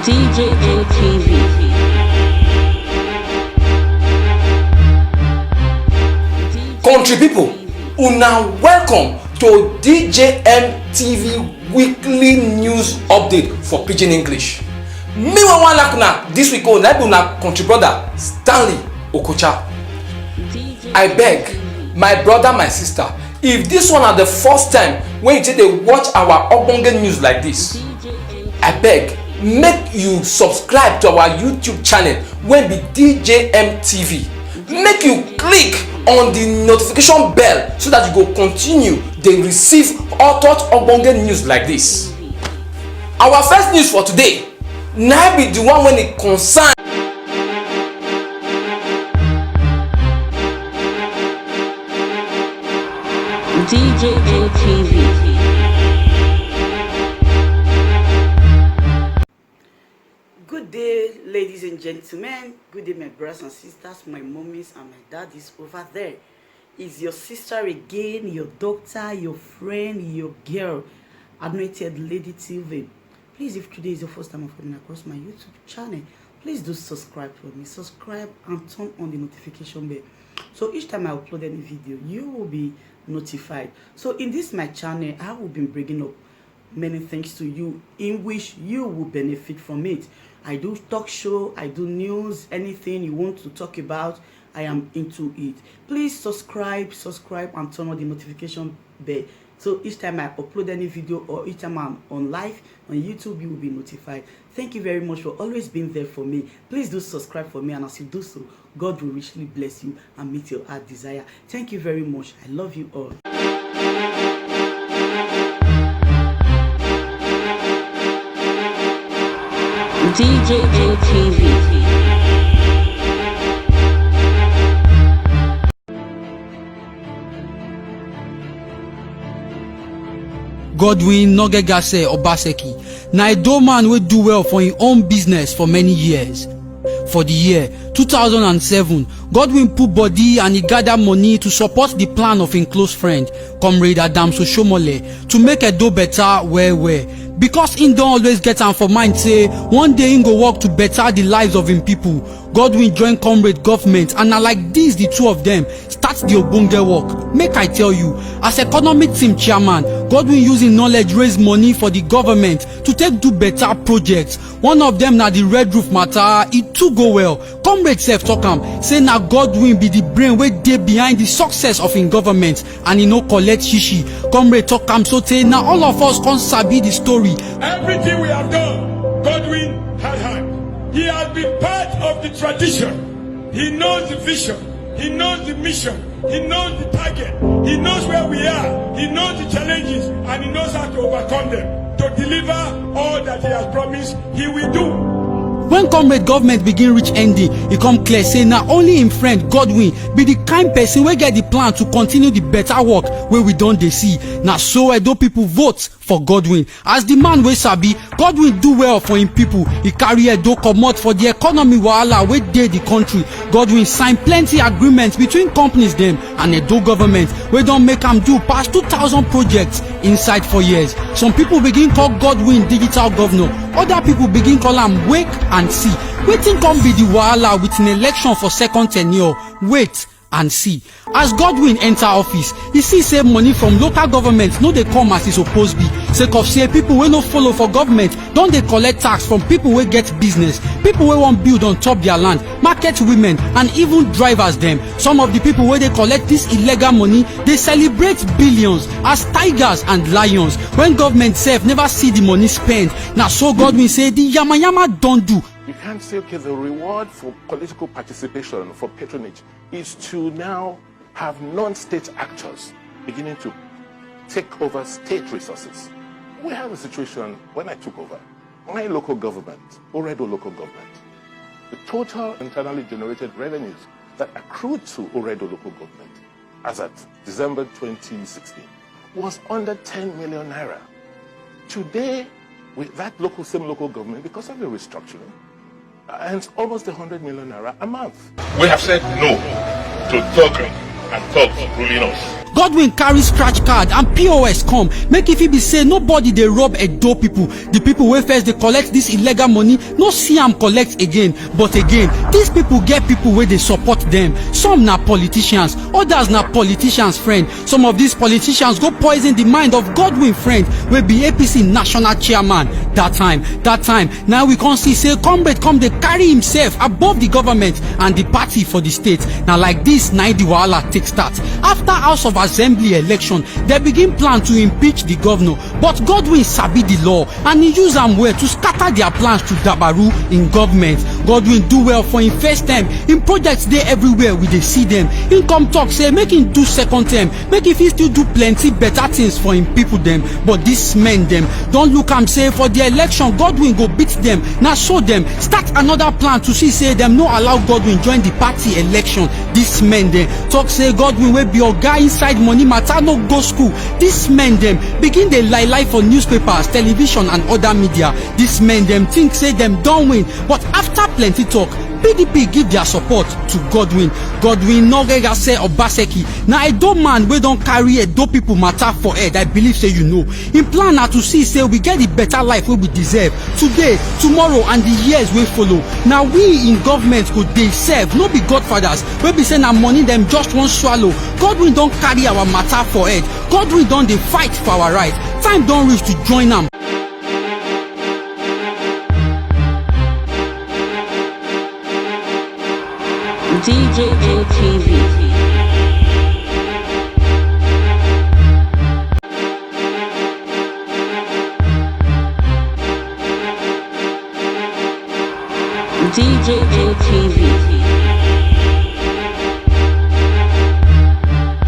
DJA TV. Country people, una welcome to DJM TV weekly news update for Pidgin English. Me wan like this week na una country brother Stanley Okocha. I beg my brother, my sister, if this one are the first time when you take dey watch our ogbonge news like this, I beg make you subscribe to our YouTube channel wey be DJM TV. Make you click on the notification bell so that you go continue dey receive hot ogbonge news like this. Our first news for today na be the one when it concern DJA TV. Good day, ladies and gentlemen. Good day, my brothers and sisters, my mummies and my daddies over there. Is your sister again, your doctor, your friend, your girl, Anointed Lady TV. Please, if today is your first time of coming across my YouTube channel, please do subscribe for me. Subscribe and turn on the notification bell. So each time I upload any video, you will be notified. So in this my channel, I will be bringing up many things to you in which you will benefit from it. I do talk show, I do news, anything you want to talk about, I am into it. Please subscribe and turn on the notification bell. So each time I upload any video or each time I'm on live on YouTube, you will be notified. Thank you very much for always being there for me. Please do subscribe for me, and as you do so, God will richly bless you and meet your heart desire. Thank you very much. I love you all. DJA TV. Godwin Nogegase Obaseki na a dough man wey do well for him own business for many years. For the year 2007, Godwin put body and he gather money to support the plan of him close friend, Comrade Adams Oshomole, to make Edo better well. Because he don't always get am for mind say one day he go work to better the lives of him people. Godwin join Comrade government, and na like this the two of them start the ogbonge work. Make I tell you, as economic team chairman, Godwin using knowledge raise money for the government to take do better projects. One of them na the red roof matter. It too go well. Comrade sef talk am say na Godwin be the brain wey dey behind the success of him government, and he no collect shishi. Comrade talk am so say na all of us come sabi the story. Everything we have done, Godwin had hand. He has been part of the tradition. He knows the vision. He knows the mission. He knows the target. He knows where we are. He knows the challenges, and he knows how to overcome them. To deliver all that he has promised, he will do. When Comrade government begin reach ending, e come clear say na only him friend Godwin be the kind person wey get the plan to continue the better work wey we don dey see. Na so Edo people vote for Godwin. As the man wey sabi, Godwin do well for him people. He carry Edo comot for the economy wahala wey dey the country. Godwin sign plenty agreements between companies dem and Edo government wey don make am do pass 2,000 projects inside 4 years. Some people begin call Godwin digital governor. Other people begin call am wake and see. Wetin come be the wahala with an election for second tenure? Wait and see. As Godwin enter office, he see say money from local government no dey come as e suppose be, sake of say people wey no follow for government don dey collect tax from people wey get business, people wey wan build on top their land, market women, and even drivers dem. Some of the people wey dey collect this illegal money dey celebrate billions as tigers and lions when government sef never see the money spent. Na so Godwin say the yamayama don do. You can't say, okay, the reward for political participation, for patronage, is to now have non-state actors beginning to take over state resources. We have a situation when I took over. My local government, Oredo local government, the total internally generated revenues that accrued to Oredo local government as at December 2016 was under 10 million naira. Today, with that same local government, because of the restructuring, and almost 100 million naira a month. We have said no to thuggery and thugs ruling us. Godwin carry scratch card and POS come make if e be say nobody dey rob Edo people. The people wey first dey collect this illegal money no see am collect again. But again, these people get people wey dey support them. Some na politicians, others na politicians friend. Some of these politicians go poison the mind of Godwin friend wey be APC national chairman. That time now we come see say comrade come dey carry himself above the government and the party for the state. Now like this na the wahala take start. After House of Assembly election, they begin plan to impeach the governor, but Godwin sabi the law and he use am well to scatter their plans to dabaru in government. Godwin do well for him first term. Him projects dey everywhere we dey see them. Him come talk say make him do second term, make if he still do plenty better things for him people them. But these men them don't look am say for the election Godwin go beat them. Now show them start another plan to see say them no allow Godwin join the party election. These men them talk say Godwin will be your guy inside money matter no go school. These men them begin dey lie for newspapers, television and other media. These men them think say them don't win, but after plenty talk, PDP give their support to Godwin. Godwin no rega say Obaseki. Now Edo man we don't carry Edo people matter for head. I believe say you know. In plan na to see say we get the better life we deserve today, tomorrow and the years we follow. Now we in government could they serve, no be godfathers. We be saying our money them just won't swallow. Godwin don't carry our matter for head. Godwin don't they fight for our right. Time don't reach to join them. DJJTV. DJJTV.